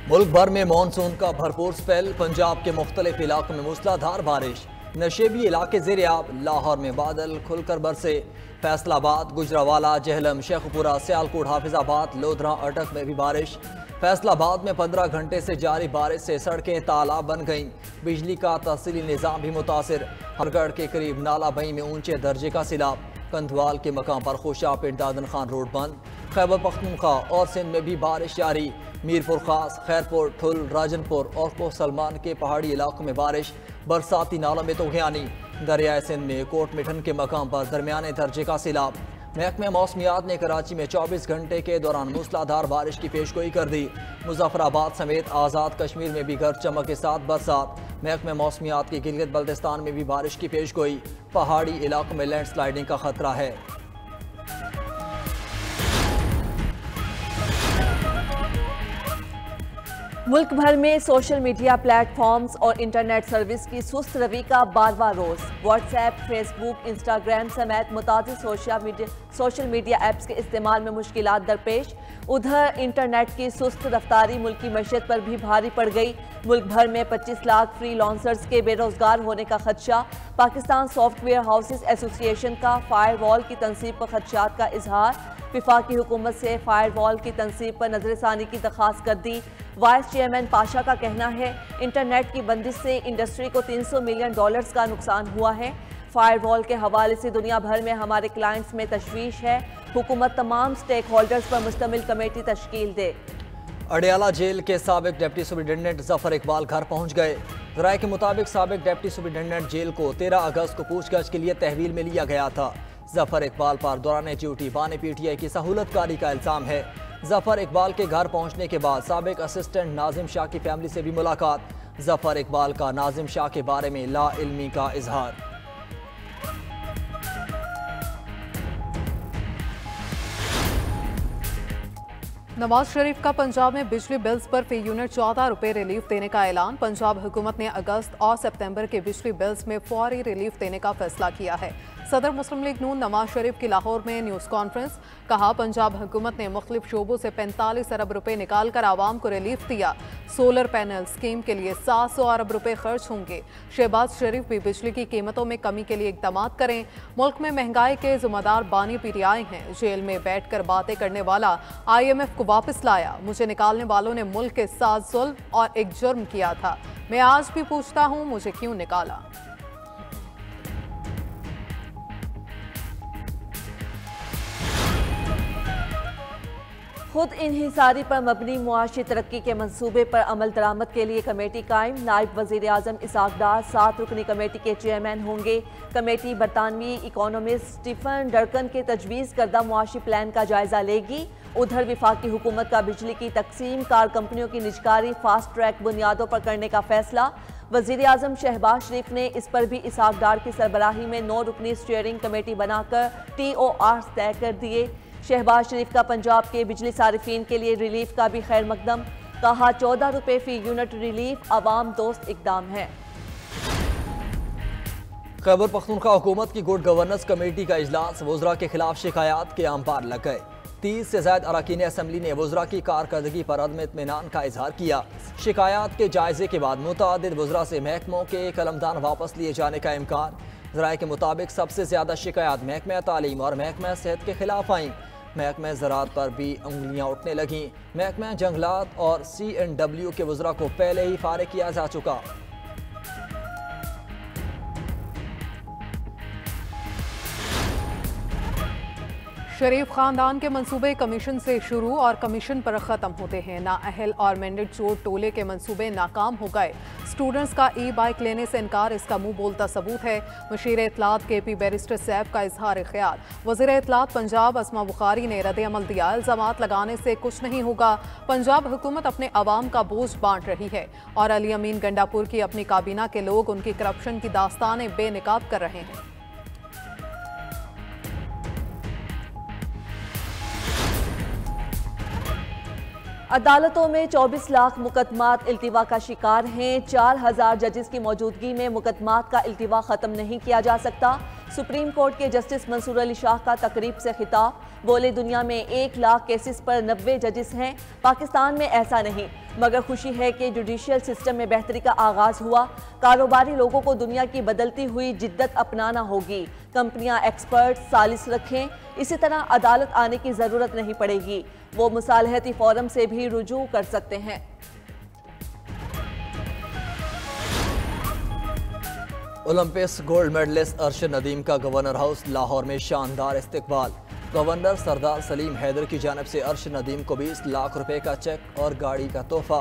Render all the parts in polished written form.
मुल्क भर में मानसून का भरपूर स्पेल। पंजाब के मुख्तलिफ इलाकों में मूसलाधार बारिश। नशेबी इलाके ज़ेर-ए-आब। लाहौर में बादल खुलकर बरसे। फैसलाबाद, गुजरावाला, जहलम, शेखपुरा, सियालकोट, हाफिजाबाद, लोधरा, अटक में भी बारिश। फैसलाबाद में 15 घंटे से जारी बारिश से सड़कें तालाब बन गईं। बिजली का तहसीली निज़ाम भी मुतासिर। हरगढ़ के करीब नाला बई में ऊंचे दर्जे का सैलाब। कंधवाल के मकाम पर खुशाब दादन खान रोड बंद। खैबर पख्तूनख्वा और सिंध में भी बारिश जारी। मीरपुर खास, खैरपुर, ठुल, राजनपुर और कोसलमान के पहाड़ी इलाकों में बारिश। बरसाती नालों में तूफ़ानी। दरियाए सिंध में कोट मिठन के मकाम पर दरमियाने दर्जे का सैलाब। महकमे मौसमियात ने कराची में 24 घंटे के दौरान मूसलाधार बारिश की पेशगोई कर दी। मुजफ्फराबाद समेत आज़ाद कश्मीर में भी गरज चमक के साथ बरसात। महकमे मौसमियात की गिलगित बल्तिस्तान में भी बारिश की पेशगोई। पहाड़ी इलाकों में लैंडस्लाइडिंग का खतरा है। मुल्क भर में सोशल मीडिया प्लेटफॉर्म्स और इंटरनेट सर्विस की सुस्त रवि का बारवा रोज। व्हाट्सएप, फेसबुक, इंस्टाग्राम समेत मुतादिद सोशल मीडिया ऐप्स के इस्तेमाल में मुश्किलात दरपेश। उधर इंटरनेट की सुस्त रफ्तारी मुल्क की मईशत पर भी भारी पड़ गई। मुल्क भर में 25 लाख फ्रीलांसर्स के बेरोजगार होने का खदशा। पाकिस्तान सॉफ्टवेयर हाउसेस एसोसिएशन का फायरवॉल की तनसीब पर खदशात का इजहार। विफाकी हुकूमत से फायरवॉल की तनसीब पर नजरसानी की दरख्वास्त कर दी। वाइस चेयरमैन पाशा का कहना है इंटरनेट की बंदिश से इंडस्ट्री को $300 मिलियन का नुकसान हुआ है। फायरवॉल के हवाले से दुनिया भर में हमारे क्लाइंट्स में तशवीश है। हुकूमत तमाम स्टेक होल्डर्स पर मुश्तमिल कमेटी तश्कील दे। अडयाला जेल के साबिक डिप्टी सुपरिटेंडेंट जफर इकबाल घर पहुंच गए। राय के मुताबिक साबिक डिप्टी सुपरिटेंडेंट जेल को 13 अगस्त को पूछगछ के लिए तहवील में लिया गया था। जफर इकबाल पर दौरान ड्यूटी बाने PTI की सहूलतकारी का इल्जाम है। जफर इकबाल के घर पहुंचने के बाद साबिक असिस्टेंट नाजिम शाह की फैमिली से भी मुलाकात। जफर इकबाल का नाजिम शाह के बारे में ला इल्मी का इजहार। नवाज शरीफ का पंजाब में बिजली बिल्स पर फी यूनिट 14 रुपए रिलीफ देने का ऐलान। पंजाब हुकूमत ने अगस्त और सितंबर के बिजली बिल्स में फौरी रिलीफ देने का फैसला किया है। सदर मुस्लिम लीग नून नवाज शरीफ की लाहौर में न्यूज़ कॉन्फ्रेंस। कहा पंजाब हुकूमत ने मुख्तलिफ शोबों से 45 अरब रुपए निकाल कर आवाम को रिलीफ दिया। सोलर पैनल स्कीम के लिए 700 अरब रुपए खर्च होंगे। शहबाज शरीफ भी बिजली की कीमतों में कमी के लिए इकदाम करें। मुल्क में महंगाई के जिम्मेदार बानी PTI हैं। जेल में बैठ कर बातें करने वाला IMF को वापस लाया। मुझे निकालने वालों ने मुल्क के साथ जुल्म और एक जुर्म किया था। मैं आज भी पूछता हूं मुझे क्यों निकाला। खुद इन्हिसारी पर मबनी मुआशी तरक्की के मंसूबे पर अमल दरामद के लिए कमेटी कायम। नायब वज़ीर आज़म इसहाक डार 7 रुकनी कमेटी के चेयरमैन होंगे। कमेटी बरतानवी इकोनॉमिस्ट स्टीफन डर्कन के तजवीज़ करदा मुआशी प्लान का जायजा लेगी। उधर विफाकी हुकूमत का बिजली की तकसीम कार कंपनियों की निजकारी फास्ट ट्रैक बुनियादों पर करने का फैसला। वज़ीर आज़म शहबाज शरीफ ने इस पर भी इसहाक डार की सरबराही में 9 रुकनी स्टीयरिंग कमेटी बनाकर TORs तय कर दिए। शहबाज शरीफ का पंजाब के बिजली सारिफीन के लिए रिलीफ का भी खैर मकदम। कहा 14 रुपए फी यूनिट रिलीफ आवाम दोस्त इकदाम है। खैबर पख्तूनख्वा हुकूमत की गुड गवर्नेंस कमेटी का इजलास। वज़रा के खिलाफ शिकायत के अंपार लग गए। 30 से ज़ायद अरकान असम्बली ने वज़रा की कारकर्दगी पर अदम इत्मीनान का इजहार किया। शिकायत के जायजे के बाद मुतअद्दिद वज़रा से महकमों के कलमदान वापस लिए जाने का इम्कान। ज़राए के मुताबिक सबसे ज़्यादा शिकायत महकमा तालीम और महकमा सेहत के खिलाफ आईं। महकमा ज़राअत पर भी उंगलियां उठने लगीं। महकमा जंगलात और CNW के वज़रा को पहले ही फारिग किया जा चुका। शरीफ खानदान के मंसूबे कमीशन से शुरू और कमीशन पर ख़त्म होते हैं। नाअहल और मेंडेट चोर टोले के मंसूबे नाकाम हो गए। स्टूडेंट्स का E-बाइक लेने से इनकार इसका मुंह बोलता सबूत है। मशीर इत्तलात KP बैरिस्टर सैफ का इजहार ख्याल। वज़ीर इत्तलात पंजाब अस्मा बुखारी ने रद्द अमल दिया। इल्ज़ामात लगाने से कुछ नहीं होगा। पंजाब हुकूमत अपने अवाम का बोझ बांट रही है और अली अमीन गंडापुर की अपनी काबीना के लोग उनकी करप्शन की दास्तानें बेनकाब कर रहे हैं। अदालतों में 24 लाख मुकदमात इल्तिवा का शिकार हैं। 4000 जजेस की मौजूदगी में मुकदमात का इल्तिवा ख़त्म नहीं किया जा सकता। सुप्रीम कोर्ट के जस्टिस मंसूर अली शाह का तकरीब से खिताब, बोले दुनिया में 1 लाख केसेस पर 90 जजेस हैं, पाकिस्तान में ऐसा नहीं, मगर खुशी है कि जुडिशियल सिस्टम में बेहतरी का आगाज हुआ। कारोबारी लोगों को दुनिया की बदलती हुई जिद्दत अपनाना होगी, कंपनियां एक्सपर्ट सालिस रखें, इसी तरह अदालत आने की जरूरत नहीं पड़ेगी, वो मुसालहती फोरम से भी रुजू कर सकते हैं। Olympics gold medalist Arshad Nadeem का गवर्नर हाउस लाहौर में शानदार इस्तकबाल। गवर्नर सरदार सलीम हैदर की जानिब से अरशद नदीम को 20 लाख रुपए का चेक और गाड़ी का तोहफा।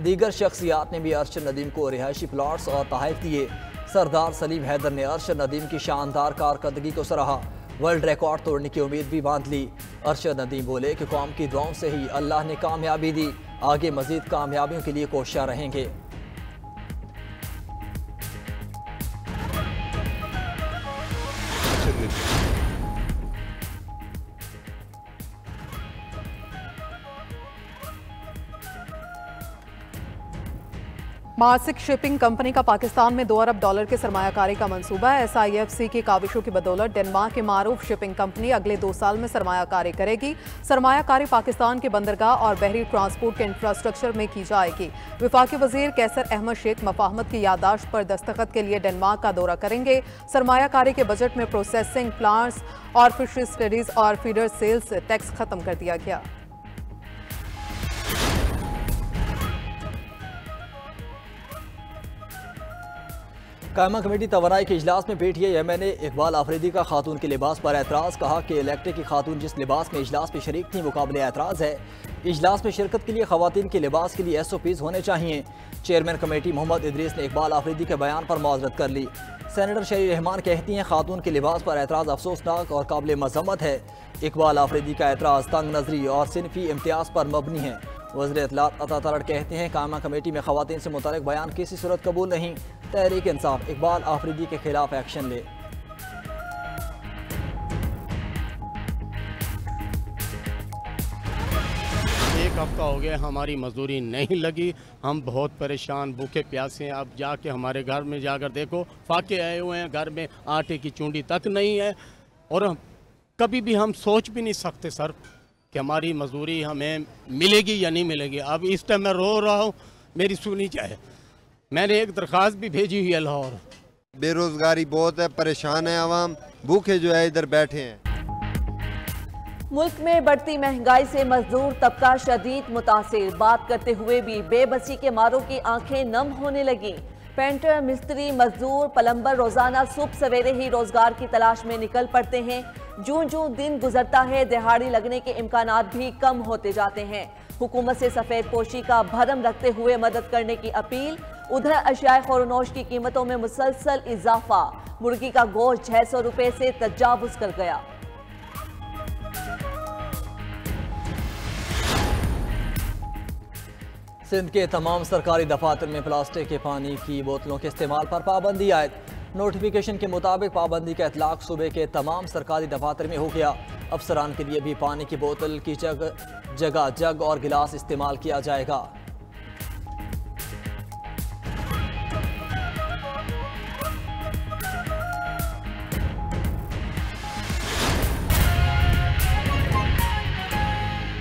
दीगर शख्सियात ने भी अरशद नदीम को रिहायशी प्लाट्स और तोहफे दिए। सरदार सलीम हैदर ने अरशद नदीम की शानदार कारकर्दगी को सराहा, वर्ल्ड रिकॉर्ड तोड़ने की उम्मीद भी बांध ली। अरशद नदीम बोले कि कौम की दुआओं से ही अल्लाह ने कामयाबी दी, आगे मजीद कामयाबियों के लिए कोशिश रहेंगे। मासिक शिपिंग कंपनी का पाकिस्तान में $2 अरब के सरमायाकारी का मंसूबा है। SIFC की काविशों की बदौलत डेनमार्क की मारूफ शिपिंग कंपनी अगले 2 साल में सरमायाकारी करेगी। सरमायाकारी पाकिस्तान के बंदरगाह और बहरी ट्रांसपोर्ट के इंफ्रास्ट्रक्चर में की जाएगी। वफाकी वजीर कैसर अहमद शेख मफाहमत की याददाश्त पर दस्तखत के लिए डेनमार्क का दौरा करेंगे। सरमायाकारी के बजट में प्रोसेसिंग प्लांट्स और फिशरी स्टडीज और फीडर सेल्स टैक्स खत्म कर दिया गया। कायमा कमेटी तवानाई के इजलास में PTI-MN ने इकबाल आफरीदी का खातून के लिबास पर एतराज़, कहा कि इलेक्टेड की खातून जिस लिबास में इजलास में शरीक थी वो काबिल एतराज़ है। इजलास में शिरकत के लिए खवातीन के लिबास के लिए SOPs होने चाहिए। चेयरमैन कमेटी मोहम्मद इदरीस ने इकबाल आफरीदी के बयान पर माजरत कर ली। सेनेटर शरी रहमान कहती हैं खातून के लिबास पर एतराज़ अफसोसनाक और काबिल मजम्मत है। इकबाल आफरीदी का एतराज़ तंग नजरी और सिनफी इम्तियाज़ पर मबनी है। वज़ीर इत्तलात अता तरड़ कहते हैं कायमा कमेटी में खवातीन से मुतालिक बयान किसी सूरत कबूल नहीं। तहरीक इंसाफ इकबाल आफरीदी के खिलाफ एक्शन ले। एक हफ्ता हो गया हमारी मजदूरी नहीं लगी, हम बहुत परेशान भूखे प्यासे हैं। अब जाके हमारे घर में जाकर देखो, फाके आए हुए हैं, घर में आटे की चूंडी तक नहीं है। और कभी भी हम सोच भी नहीं सकते सर कि हमारी मजदूरी हमें मिलेगी या नहीं मिलेगी। अब इस टाइम मैं रो रहा हूँ, मेरी सुनी जाए। मैंने एक दरख्वास्त भी भेजी हुई है लाहौर। बेरोजगारी बहुत है, परेशान है आवाम, भूखे जो है इधर बैठे हैं। मुल्क में बढ़ती महंगाई से मजदूर तबका शदीद मुतासिर, बात करते हुए भी बेबसी के मारों की आंखें नम होने लगी। पेंटर, मिस्त्री, मजदूर, प्लम्बर रोजाना सुबह सवेरे ही रोजगार की तलाश में निकल पड़ते हैं। जूं जूं दिन गुजरता है दिहाड़ी लगने के इम्कानात भी कम होते जाते हैं। हुकूमत से सफेद पोशी का भरम रखते हुए मदद करने की अपील। उधर अशियाए ख़ोरनोश की कीमतों में मुसलसल इजाफा, मुर्गी का गोश्त 600 रुपए से तजावुज कर गया। सिंध के तमाम सरकारी दफातर में प्लास्टिक के पानी की बोतलों के इस्तेमाल पर पाबंदी आयद। नोटिफिकेशन के मुताबिक पाबंदी का इतलाक सूबे के तमाम सरकारी दफातर में हो गया। अफसरान के लिए भी पानी की बोतल की जगह जग और गिलास इस्तेमाल किया जाएगा।